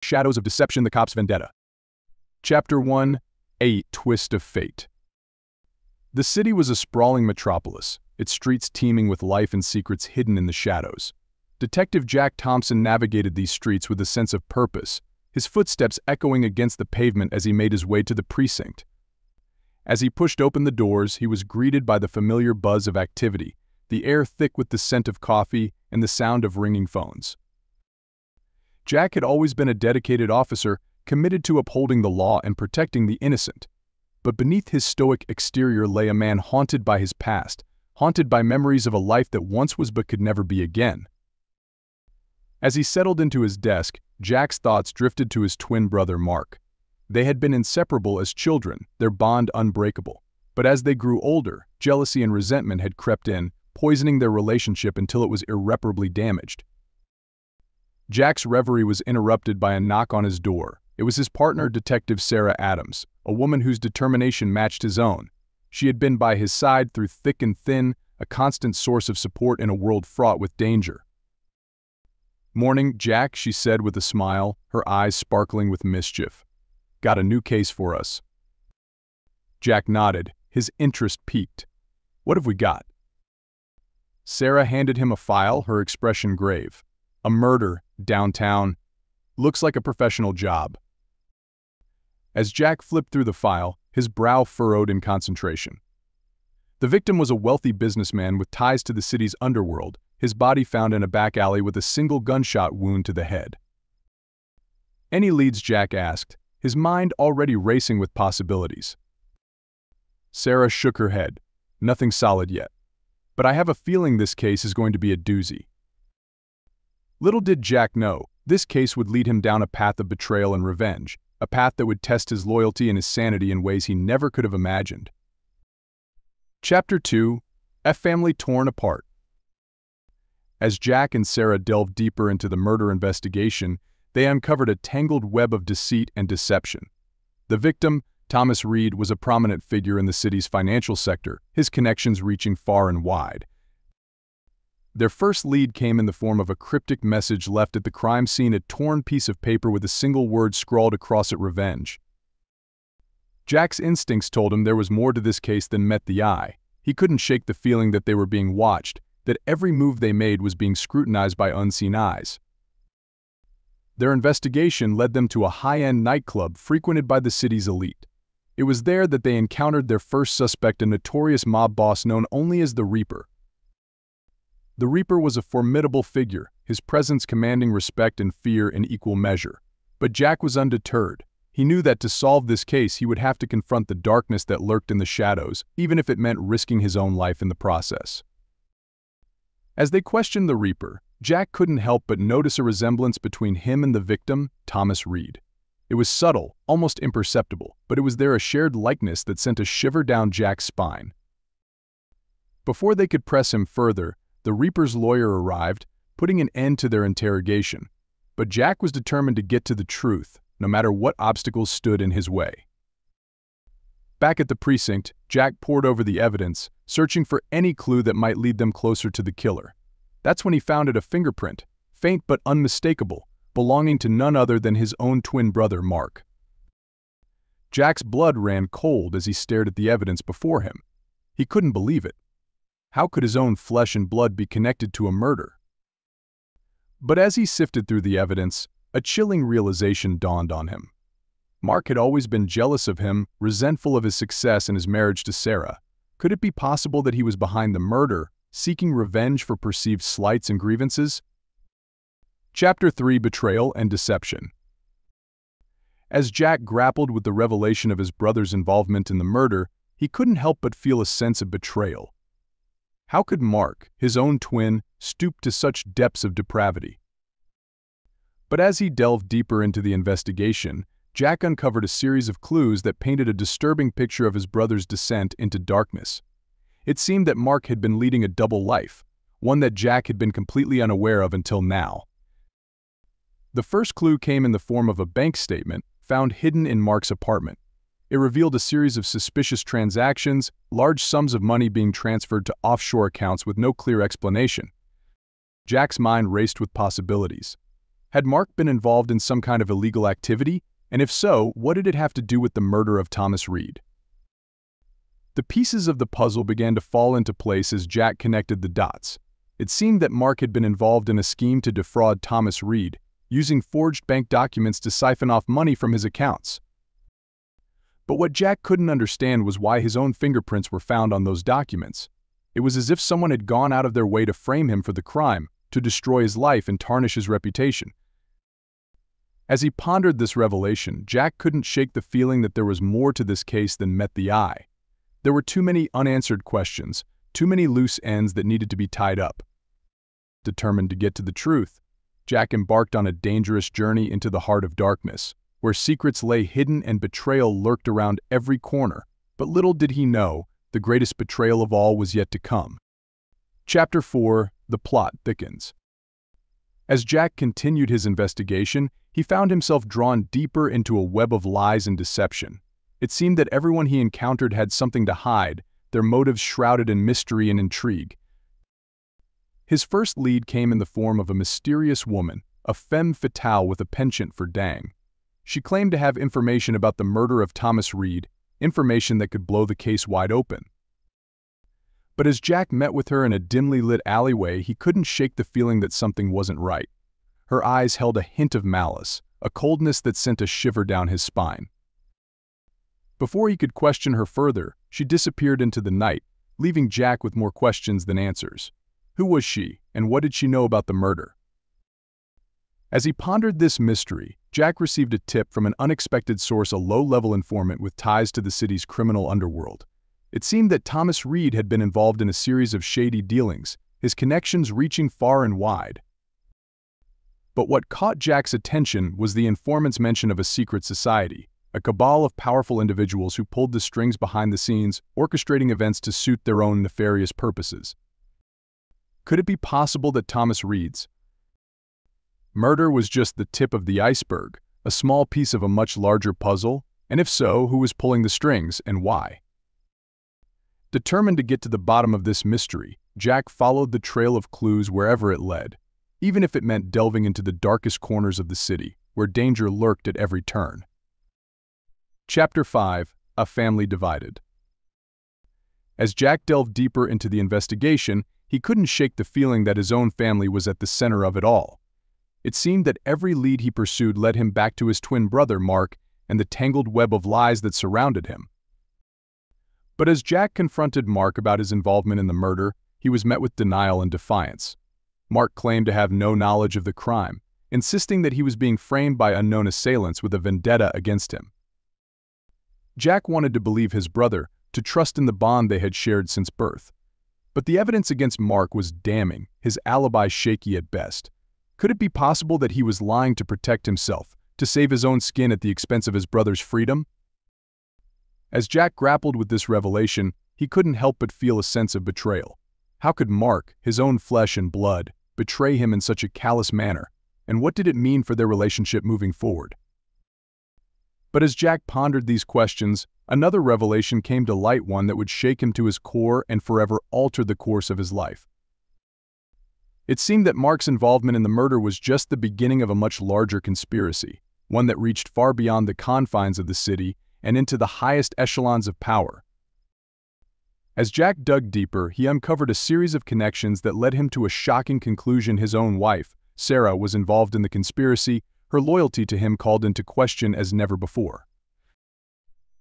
Shadows of Deception, the Cop's Vendetta. Chapter 1: A Twist of Fate. The city was a sprawling metropolis, its streets teeming with life and secrets hidden in the shadows. Detective Jack Thompson navigated these streets with a sense of purpose, his footsteps echoing against the pavement as he made his way to the precinct. As he pushed open the doors, he was greeted by the familiar buzz of activity, the air thick with the scent of coffee and the sound of ringing phones. Jack had always been a dedicated officer, committed to upholding the law and protecting the innocent. But beneath his stoic exterior lay a man haunted by his past, haunted by memories of a life that once was but could never be again. As he settled into his desk, Jack's thoughts drifted to his twin brother Mark. They had been inseparable as children, their bond unbreakable. But as they grew older, jealousy and resentment had crept in, poisoning their relationship until it was irreparably damaged. Jack's reverie was interrupted by a knock on his door. It was his partner, Detective Sarah Adams, a woman whose determination matched his own. She had been by his side through thick and thin, a constant source of support in a world fraught with danger. "Morning, Jack," she said with a smile, her eyes sparkling with mischief. "Got a new case for us." Jack nodded, his interest piqued. "What have we got?" Sarah handed him a file, her expression grave. "A murder, downtown. Looks like a professional job." As Jack flipped through the file, his brow furrowed in concentration. The victim was a wealthy businessman with ties to the city's underworld, his body found in a back alley with a single gunshot wound to the head. "Any leads?" Jack asked, his mind already racing with possibilities. Sarah shook her head. "Nothing solid yet. But I have a feeling this case is going to be a doozy." Little did Jack know, this case would lead him down a path of betrayal and revenge, a path that would test his loyalty and his sanity in ways he never could have imagined. Chapter 2: A Family Torn Apart. As Jack and Sarah delved deeper into the murder investigation, they uncovered a tangled web of deceit and deception. The victim, Thomas Reed, was a prominent figure in the city's financial sector, his connections reaching far and wide. Their first lead came in the form of a cryptic message left at the crime scene, a torn piece of paper with a single word scrawled across it: revenge. Jack's instincts told him there was more to this case than met the eye. He couldn't shake the feeling that they were being watched, that every move they made was being scrutinized by unseen eyes. Their investigation led them to a high-end nightclub frequented by the city's elite. It was there that they encountered their first suspect, a notorious mob boss known only as the Reaper. The Reaper was a formidable figure, his presence commanding respect and fear in equal measure. But Jack was undeterred. He knew that to solve this case he would have to confront the darkness that lurked in the shadows, even if it meant risking his own life in the process. As they questioned the Reaper, Jack couldn't help but notice a resemblance between him and the victim, Thomas Reed. It was subtle, almost imperceptible, but it was there, a shared likeness that sent a shiver down Jack's spine. Before they could press him further, the Reaper's lawyer arrived, putting an end to their interrogation. But Jack was determined to get to the truth, no matter what obstacles stood in his way. Back at the precinct, Jack pored over the evidence, searching for any clue that might lead them closer to the killer. That's when he found a fingerprint, faint but unmistakable, belonging to none other than his own twin brother, Mark. Jack's blood ran cold as he stared at the evidence before him. He couldn't believe it. How could his own flesh and blood be connected to a murder? But as he sifted through the evidence, a chilling realization dawned on him. Mark had always been jealous of him, resentful of his success and his marriage to Sarah. Could it be possible that he was behind the murder, seeking revenge for perceived slights and grievances? Chapter 3: Betrayal and Deception. As Jack grappled with the revelation of his brother's involvement in the murder, he couldn't help but feel a sense of betrayal. How could Mark, his own twin, stoop to such depths of depravity? But as he delved deeper into the investigation, Jack uncovered a series of clues that painted a disturbing picture of his brother's descent into darkness. It seemed that Mark had been leading a double life, one that Jack had been completely unaware of until now. The first clue came in the form of a bank statement found hidden in Mark's apartment. It revealed a series of suspicious transactions, large sums of money being transferred to offshore accounts with no clear explanation. Jack's mind raced with possibilities. Had Mark been involved in some kind of illegal activity? And if so, what did it have to do with the murder of Thomas Reed? The pieces of the puzzle began to fall into place as Jack connected the dots. It seemed that Mark had been involved in a scheme to defraud Thomas Reed, using forged bank documents to siphon off money from his accounts. But what Jack couldn't understand was why his own fingerprints were found on those documents. It was as if someone had gone out of their way to frame him for the crime, to destroy his life and tarnish his reputation. As he pondered this revelation, Jack couldn't shake the feeling that there was more to this case than met the eye. There were too many unanswered questions, too many loose ends that needed to be tied up. Determined to get to the truth, Jack embarked on a dangerous journey into the heart of darkness, where secrets lay hidden and betrayal lurked around every corner. But little did he know, the greatest betrayal of all was yet to come. Chapter 4: The Plot Thickens. As Jack continued his investigation, he found himself drawn deeper into a web of lies and deception. It seemed that everyone he encountered had something to hide, their motives shrouded in mystery and intrigue. His first lead came in the form of a mysterious woman, a femme fatale with a penchant for dang. She claimed to have information about the murder of Thomas Reed, information that could blow the case wide open. But as Jack met with her in a dimly lit alleyway, he couldn't shake the feeling that something wasn't right. Her eyes held a hint of malice, a coldness that sent a shiver down his spine. Before he could question her further, she disappeared into the night, leaving Jack with more questions than answers. Who was she, and what did she know about the murder? As he pondered this mystery, Jack received a tip from an unexpected source, a low-level informant with ties to the city's criminal underworld. It seemed that Thomas Reed had been involved in a series of shady dealings, his connections reaching far and wide. But what caught Jack's attention was the informant's mention of a secret society, a cabal of powerful individuals who pulled the strings behind the scenes, orchestrating events to suit their own nefarious purposes. Could it be possible that Thomas Reed's murder was just the tip of the iceberg, a small piece of a much larger puzzle? And if so, who was pulling the strings and why? Determined to get to the bottom of this mystery, Jack followed the trail of clues wherever it led, even if it meant delving into the darkest corners of the city, where danger lurked at every turn. Chapter 5: A Family Divided. As Jack delved deeper into the investigation, he couldn't shake the feeling that his own family was at the center of it all. It seemed that every lead he pursued led him back to his twin brother, Mark, and the tangled web of lies that surrounded him. But as Jack confronted Mark about his involvement in the murder, he was met with denial and defiance. Mark claimed to have no knowledge of the crime, insisting that he was being framed by unknown assailants with a vendetta against him. Jack wanted to believe his brother, to trust in the bond they had shared since birth. But the evidence against Mark was damning, his alibi shaky at best. Could it be possible that he was lying to protect himself, to save his own skin at the expense of his brother's freedom? As Jack grappled with this revelation, he couldn't help but feel a sense of betrayal. How could Mark, his own flesh and blood, betray him in such a callous manner? And what did it mean for their relationship moving forward? But as Jack pondered these questions, another revelation came to light, one that would shake him to his core and forever alter the course of his life. It seemed that Mark's involvement in the murder was just the beginning of a much larger conspiracy, one that reached far beyond the confines of the city and into the highest echelons of power. As Jack dug deeper, he uncovered a series of connections that led him to a shocking conclusion. His own wife, Sarah, was involved in the conspiracy, her loyalty to him called into question as never before.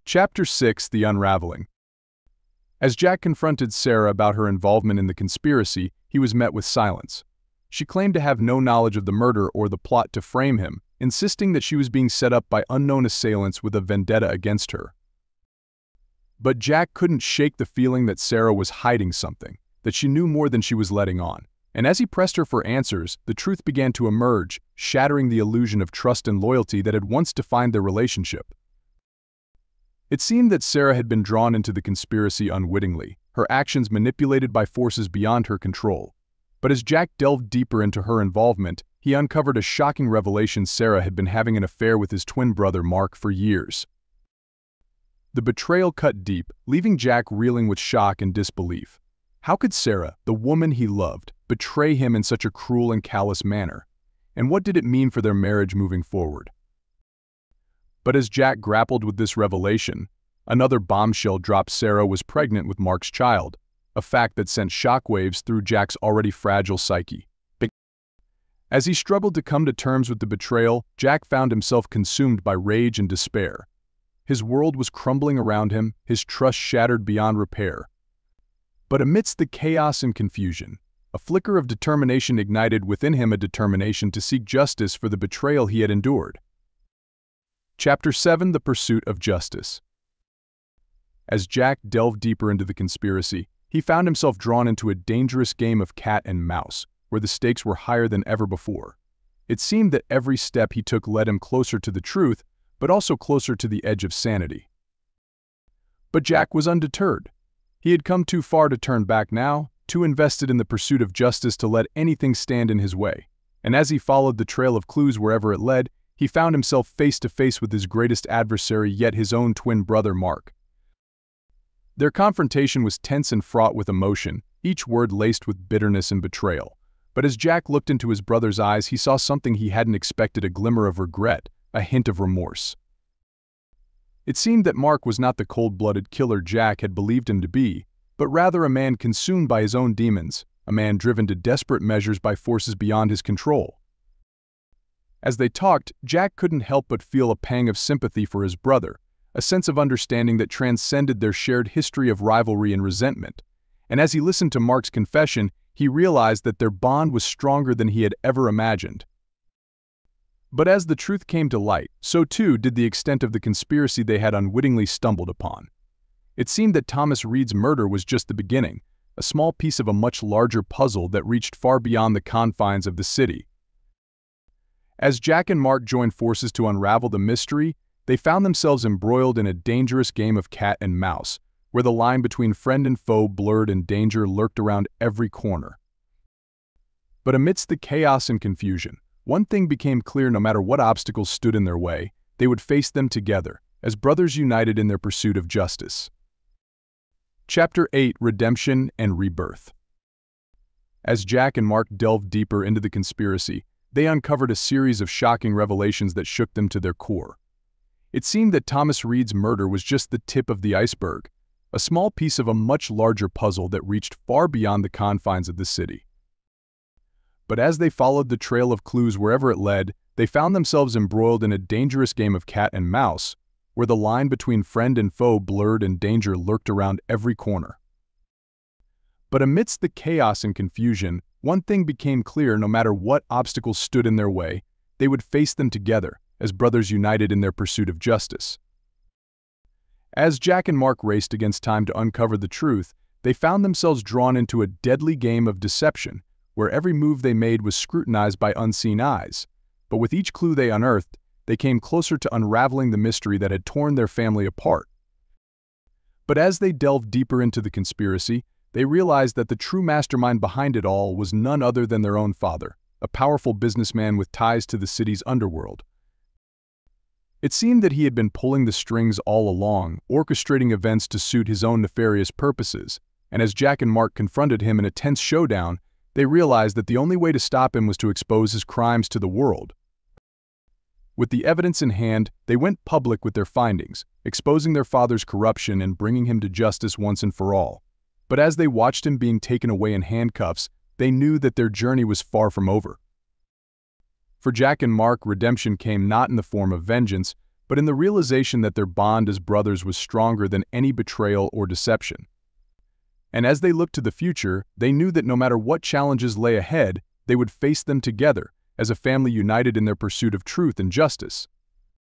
Chapter 6: The Unraveling. As Jack confronted Sarah about her involvement in the conspiracy, he was met with silence. She claimed to have no knowledge of the murder or the plot to frame him, insisting that she was being set up by unknown assailants with a vendetta against her. But Jack couldn't shake the feeling that Sarah was hiding something, that she knew more than she was letting on. And as he pressed her for answers, the truth began to emerge, shattering the illusion of trust and loyalty that had once defined their relationship. It seemed that Sarah had been drawn into the conspiracy unwittingly, her actions manipulated by forces beyond her control. But as Jack delved deeper into her involvement, he uncovered a shocking revelation: Sarah had been having an affair with his twin brother Mark for years. The betrayal cut deep, leaving Jack reeling with shock and disbelief. How could Sarah, the woman he loved, betray him in such a cruel and callous manner? and what did it mean for their marriage moving forward? But as Jack grappled with this revelation, another bombshell dropped. Sarah was pregnant with Mark's child, a fact that sent shockwaves through Jack's already fragile psyche. As he struggled to come to terms with the betrayal, Jack found himself consumed by rage and despair. His world was crumbling around him, his trust shattered beyond repair. But amidst the chaos and confusion, a flicker of determination ignited within him, a determination to seek justice for the betrayal he had endured. Chapter 7: The Pursuit of Justice. As Jack delved deeper into the conspiracy, he found himself drawn into a dangerous game of cat and mouse, where the stakes were higher than ever before. It seemed that every step he took led him closer to the truth, but also closer to the edge of sanity. But Jack was undeterred. He had come too far to turn back now, too invested in the pursuit of justice to let anything stand in his way. And as he followed the trail of clues wherever it led, he found himself face to face with his greatest adversary, yet his own twin brother, Mark. Their confrontation was tense and fraught with emotion, each word laced with bitterness and betrayal. But as Jack looked into his brother's eyes, he saw something he hadn't expected: a glimmer of regret, a hint of remorse. It seemed that Mark was not the cold-blooded killer Jack had believed him to be, but rather a man consumed by his own demons, a man driven to desperate measures by forces beyond his control. As they talked, Jack couldn't help but feel a pang of sympathy for his brother, a sense of understanding that transcended their shared history of rivalry and resentment. And as he listened to Mark's confession, he realized that their bond was stronger than he had ever imagined. But as the truth came to light, so too did the extent of the conspiracy they had unwittingly stumbled upon. It seemed that Thomas Reed's murder was just the beginning, a small piece of a much larger puzzle that reached far beyond the confines of the city. As Jack and Mark joined forces to unravel the mystery, they found themselves embroiled in a dangerous game of cat and mouse, where the line between friend and foe blurred and danger lurked around every corner. But amidst the chaos and confusion, one thing became clear: no matter what obstacles stood in their way, they would face them together, as brothers united in their pursuit of justice. Chapter 8: Redemption and Rebirth. As Jack and Mark delved deeper into the conspiracy, they uncovered a series of shocking revelations that shook them to their core. It seemed that Thomas Reed's murder was just the tip of the iceberg, a small piece of a much larger puzzle that reached far beyond the confines of the city. But as they followed the trail of clues wherever it led, they found themselves embroiled in a dangerous game of cat and mouse, where the line between friend and foe blurred and danger lurked around every corner. But amidst the chaos and confusion, one thing became clear: no matter what obstacles stood in their way, they would face them together, as brothers united in their pursuit of justice. As Jack and Mark raced against time to uncover the truth, they found themselves drawn into a deadly game of deception, where every move they made was scrutinized by unseen eyes. But with each clue they unearthed, they came closer to unraveling the mystery that had torn their family apart. But as they delved deeper into the conspiracy, they realized that the true mastermind behind it all was none other than their own father, a powerful businessman with ties to the city's underworld. It seemed that he had been pulling the strings all along, orchestrating events to suit his own nefarious purposes, and as Jack and Mark confronted him in a tense showdown, they realized that the only way to stop him was to expose his crimes to the world. With the evidence in hand, they went public with their findings, exposing their father's corruption and bringing him to justice once and for all. But as they watched him being taken away in handcuffs, they knew that their journey was far from over. For Jack and Mark, redemption came not in the form of vengeance, but in the realization that their bond as brothers was stronger than any betrayal or deception. And as they looked to the future, they knew that no matter what challenges lay ahead, they would face them together, as a family united in their pursuit of truth and justice.